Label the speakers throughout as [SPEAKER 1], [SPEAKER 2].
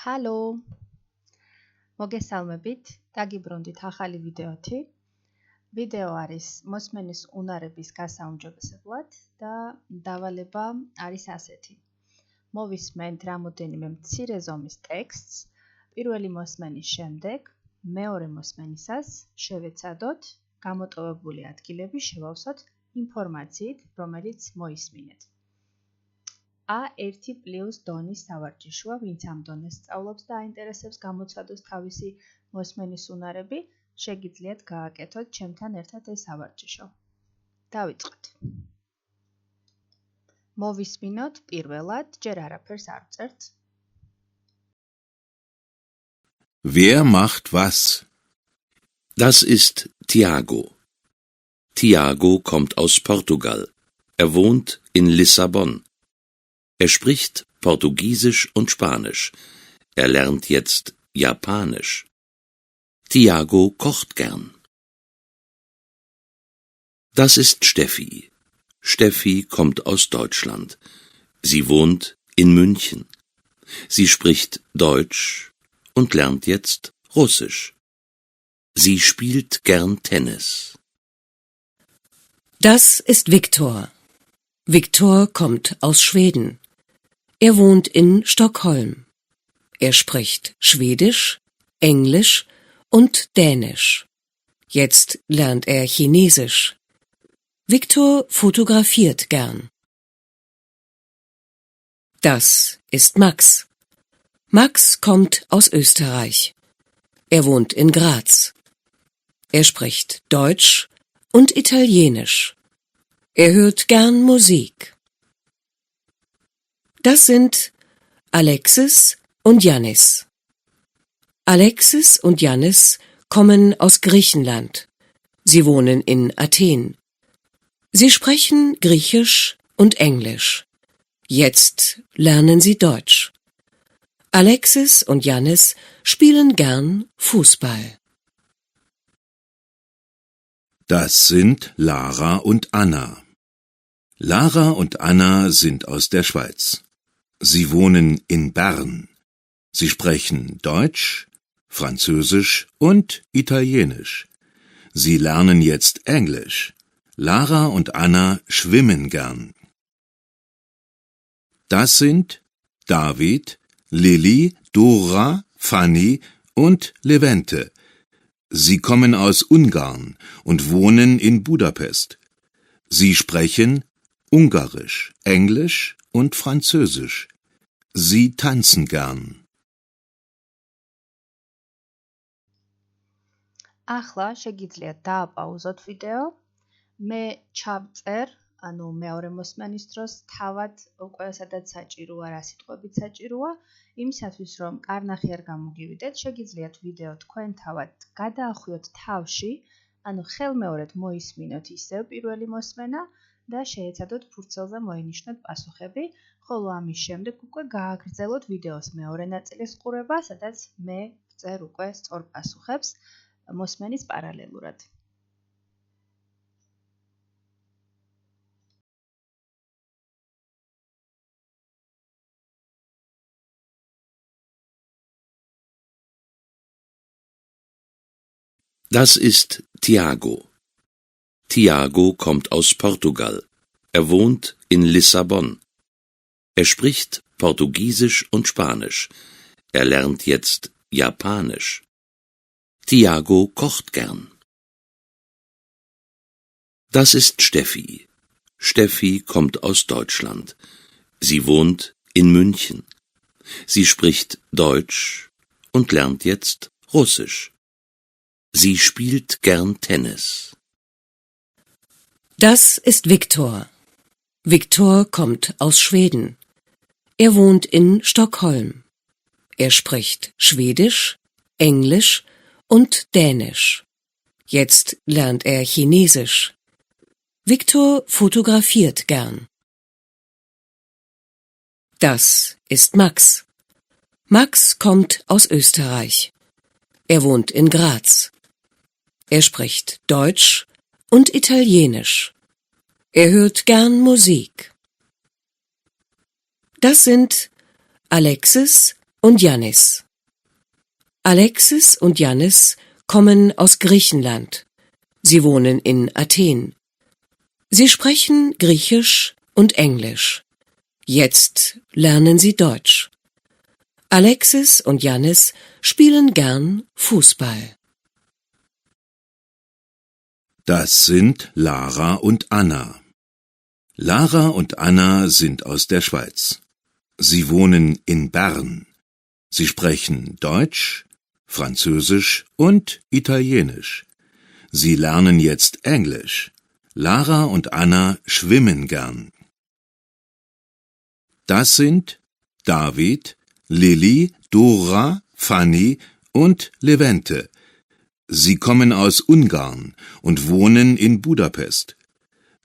[SPEAKER 1] ჰალო, მოგესალმებით, დაგიბრუნდით ახალი ვიდეოთი. ვიდეო არის მოსმენის უნარების გასაუმჯობესებლად და დავალება არის ასეთი. მოვისმენთ რამოდენიმე მცირე ზომის ტექსტს, პირველი მოსმენის შემდეგ, მეორე მოსმენისას შევეცადოთ, გამოტოვებული ადგილები შევავსოთ ინფორმაციით, რომელიც მოისმინეთ. A1 პლუს დონის სავარჯიშოა, ვინც ამ დონეს სწავლობს და აინტერესებს გამოცადოს თავისი მოსმენის უნარები, შეგიძლიათ გააკეთოთ ჩემთან ერთად ეს სავარჯიშო. დავიწყოთ. მოვისმინოთ პირველად, ჯერ არაფერს არ ვწერთ.
[SPEAKER 2] Wer macht was? Das ist Tiago. Tiago kommt aus Portugal. Er wohnt in Lissabon. Er spricht Portugiesisch und Spanisch. Er lernt jetzt Japanisch. Tiago kocht gern. Das ist Steffi. Steffi kommt aus Deutschland. Sie wohnt in München. Sie spricht Deutsch und lernt jetzt Russisch. Sie spielt gern Tennis.
[SPEAKER 3] Das ist Viktor. Viktor kommt aus Schweden. Er wohnt in Stockholm. Er spricht Schwedisch, Englisch und Dänisch. Jetzt lernt er Chinesisch. Viktor fotografiert gern. Das ist Max. Max kommt aus Österreich. Er wohnt in Graz. Er spricht Deutsch und Italienisch. Er hört gern Musik. Das sind Alexis und Yannis. Alexis und Yannis kommen aus Griechenland. Sie wohnen in Athen. Sie sprechen Griechisch und Englisch. Jetzt lernen sie Deutsch. Alexis und Yannis spielen gern Fußball.
[SPEAKER 2] Das sind Lara und Anna. Lara und Anna sind aus der Schweiz. Sie wohnen in Bern. Sie sprechen Deutsch, Französisch und Italienisch. Sie lernen jetzt Englisch. Lara und Anna schwimmen gern. Das sind David, Lilly, Dora, Fanny und Levente. Sie kommen aus Ungarn und wohnen in Budapest. Sie sprechen Ungarisch, Englisch und Französisch. Sie tanzen gern.
[SPEAKER 1] ახლა შეგიძლიათ დააპაუზოთ ვიდეო. მე ჩავწერ, ანუ მეორე მოსმენის დროს თავად უკვე სადაც საჭიროა, რა სიტყვებით საჭიროა, იმისათვის რომ კარნახი არ გამოგივიდეთ, შეგიძლიათ ვიდეო თქვენ თავად გადაახვიოთ თავში, ანუ ხელმეორედ მოისმინოთ ისევ პირველი მოსმენა და შეეცადოთ ფურცელზე მოინიშნოთ პასუხები, ხოლო ამის შემდეგ უკვე გააგრძელოთ ვიდეოს მეორე ნაწილის ყურება, სადაც მე ვწერ უკვე სწორ პასუხებს მოსმენის პარალელურად.
[SPEAKER 2] Das ist Tiago. Tiago kommt aus Portugal. Er wohnt in Lissabon. Er spricht Portugiesisch und Spanisch. Er lernt jetzt Japanisch. Tiago kocht gern. Das ist Steffi. Steffi kommt aus Deutschland. Sie wohnt in München. Sie spricht Deutsch und lernt jetzt Russisch. Sie spielt gern Tennis.
[SPEAKER 3] Das ist Viktor. Viktor kommt aus Schweden. Er wohnt in Stockholm. Er spricht Schwedisch, Englisch und Dänisch. Jetzt lernt er Chinesisch. Viktor fotografiert gern. Das ist Max. Max kommt aus Österreich. Er wohnt in Graz. Er spricht Deutsch und Italienisch. Er hört gern Musik. Das sind Alexis und Yannis. Alexis und Yannis kommen aus Griechenland. Sie wohnen in Athen. Sie sprechen Griechisch und Englisch. Jetzt lernen sie Deutsch. Alexis und Yannis spielen gern Fußball.
[SPEAKER 2] Das sind Lara und Anna. Lara und Anna sind aus der Schweiz. Sie wohnen in Bern. Sie sprechen Deutsch, Französisch und Italienisch. Sie lernen jetzt Englisch. Lara und Anna schwimmen gern. Das sind David, Lilly, Dora, Fanny und Levente. Sie kommen aus Ungarn und wohnen in Budapest.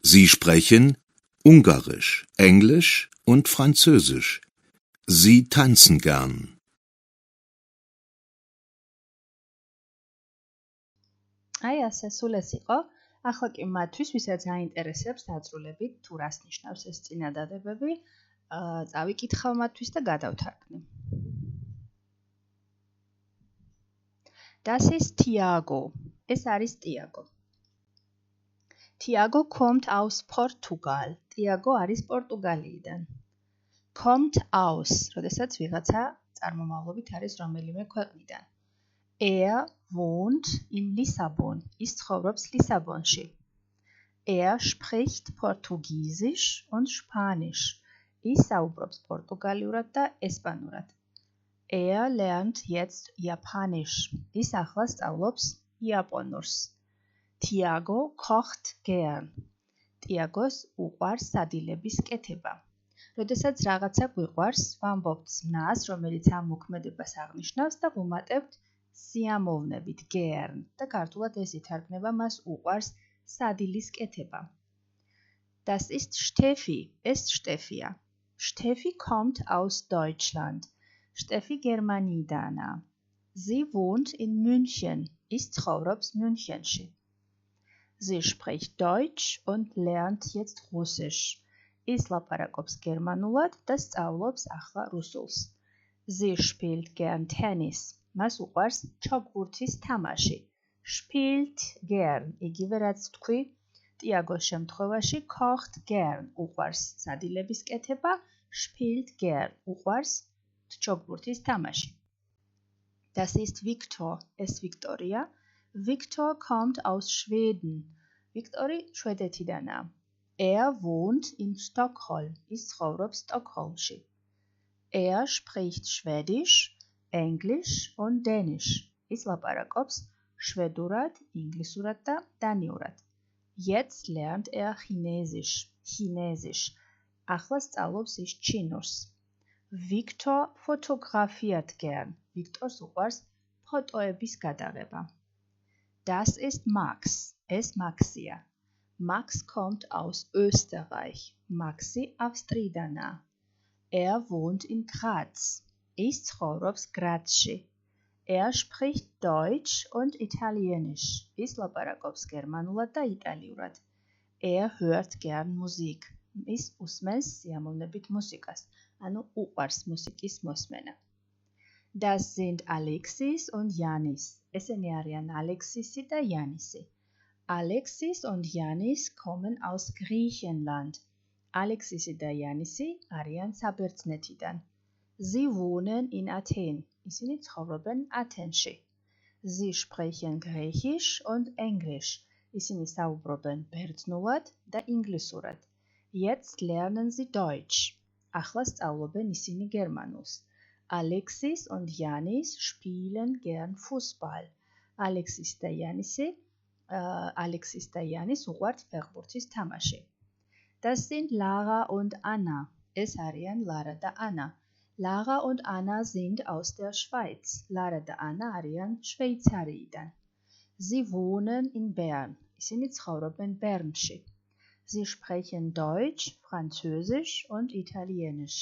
[SPEAKER 2] Sie sprechen Ungarisch, Englisch und Französisch. Sie tanzen gern.
[SPEAKER 1] აი ასე სულ ეს იყო. ახლა კი მათთვის, ვისაც აინტერესებს დაწვრილებით თუ რას ნიშნავს ეს წინადადებები, წავიკითხავ მათთვის და გადავთარგმნი. Das ist Tiago. ეს არის ტიაგო. Tiago kommt aus Portugal. Tiago არის პორტუგალიიდან. Kommt aus, როდესაც ვიღაცა წარმომავლობით არის რომელიმე ქვეყნიდან. Er wohnt in Lissabon. ის ცხოვრობს ლისაბონში. Er spricht Portugiesisch und Spanisch. ის საუბრობს პორტუგალიურად და ესპანურად. Er lernt jetzt Japanisch. ის ახლა სწავლობს იაპონურს. Tiago kocht gern. Tiagos უყვარს სადილების კეთება. როდესაც რაღაცა გვიყვარს, ვამბობთ ზნას, რომელიც ამ მოქმედებას აღნიშნავს და ვუმატებთ სიამოვნებით gern და ქართულად ეს ითარგმნება მას უყვარს სადილის კეთება. Das ist Steffi. ეს შტეფია. Steffi kommt aus Deutschland. Steffi გერმანიიდანაა. Sie wohnt in München. ის ცხოვრობს Münchenში. Sie spricht Deutsch und lernt jetzt Russisch. ის ლაპარაკობს გერმანულად და სწავლობს ახლა რუსულს. Sie spielt gern Tennis. მას უყვარს ჩოგბურთის თამაში. Spielt gern. იგივე რაც თქვი, ტიაგოს შემთხვევაში kocht gern. უყვარს სადილების კეთება, spielt gern. უყვარს ჩოგბურთის თამაში. Das ist Viktor. ეს ვიქტორია. Viktor kommt aus Schweden. ვიქტორი შვედეთიდანაა. Er wohnt in Stockholm. ის ცხოვრობს სტოკჰოლმში. Er spricht Schwedisch, Englisch und Dänisch. ის ლაპარაკობს შვედურად, ინგლისურად და დანიურად. Jetzt lernt er Chinesisch. Chinesisch. ახლა სწავლობს ის ჩინურს. Viktor fotografiert gern. ვიქტორს უყვარს ფოტოების გადაღება. Das ist Max. ეს მაქსია. Max kommt aus Österreich. Maxi ავსტრიიდანაა. Er wohnt in Graz. ის ცხოვრობს გრაცში. Er spricht Deutsch und Italienisch. ის ლაპარაკობს გერმანულად და იტალიურად. Er hört gern Musik. ის უსმენს სიამოვნებით მუსიკას, ანუ უყვარს მუსიკის მოსმენა. Das sind Alexis und Yannis. ესენი არიან ალექსისი და იანისი. Alexis und Yannis kommen aus Griechenland. Alexisi და Yanisi არიან საბერძნეთიდან. Sie wohnen in Athen. ისინი ცხოვრობენ ათენში. Sie sprechen Griechisch und Englisch. ისინი საუბრობენ ბერძნულად და ინგლისურად. Jetzt lernen sie Deutsch. ახლა სწავლობენ ისინი გერმანულს. Alexis und Yannis spielen gern Fußball. Alexis და Yannis უყვართ ფეხბურთის თამაში. Das sind Lara und Anna. Es arიან Lara და Anna. Lara und Anna sind aus der Schweiz. Lara და Anna arიან შვეიცარიიდან. Sie wohnen in Bern. ისინი ცხოვრობენ ბერნში. Sie sprechen Deutsch, Französisch und Italienisch.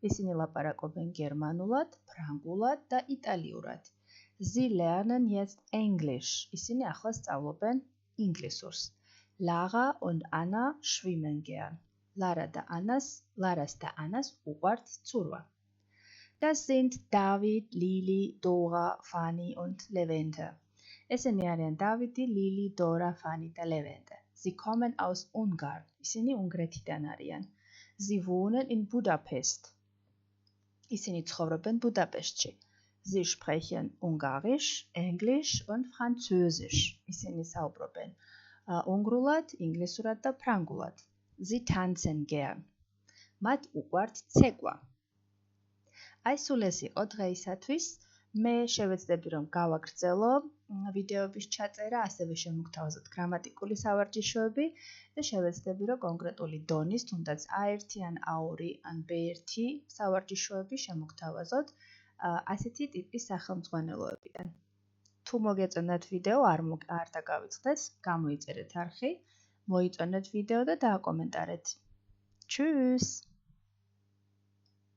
[SPEAKER 1] ისინი ლაპარაკობენ გერმანულად, ფრანგულად და იტალიურად. Sie lernen jetzt Englisch. ისინი ახლა სწავლობენ ინგლისურს. Lara und Anna schwimmen gern. Laras და Annas უყვართ ცურვა. Das sind David, Lili, Dora, Fanny und Levente. ესენი არიან დავიდი, ლილი, დორა, ფანი და ლევენტე. Sie kommen aus Ungarn. ისინი უნგრეთიდან არიან. Sie wohnen in Budapest. ისინი ცხოვრობენ ბუდაპეშტში. Sie sprechen Ungarisch, Englisch und Französisch. ისინი საუბრობენ უნგრულად, ინგლისურად და ფრანგულად. Sie tanzen gern. მათ უყვართ ცეკვა. აი სულ ეს იყო დღეისათვის. მე შევეცდები რომ გავაგრძელო ვიდეოების ჩაწერა, ასევე შემოგთავაზოთ გრამატიკული სავარჯიშოები და შევეცდები რომ კონკრეტული დონის, თუნდაც A1 ან A2 ან B1 სავარჯიშოები შემოგთავაზოთ ასეთი ტიპის სახელმძღვანელოებიდან. თუ მოგეწონათ ვიდეო, არ დაგავიწყდეთ, გამოიწერეთ არხი, მოიწონეთ ვიდეო და დააკომენტარეთ. Tschüss!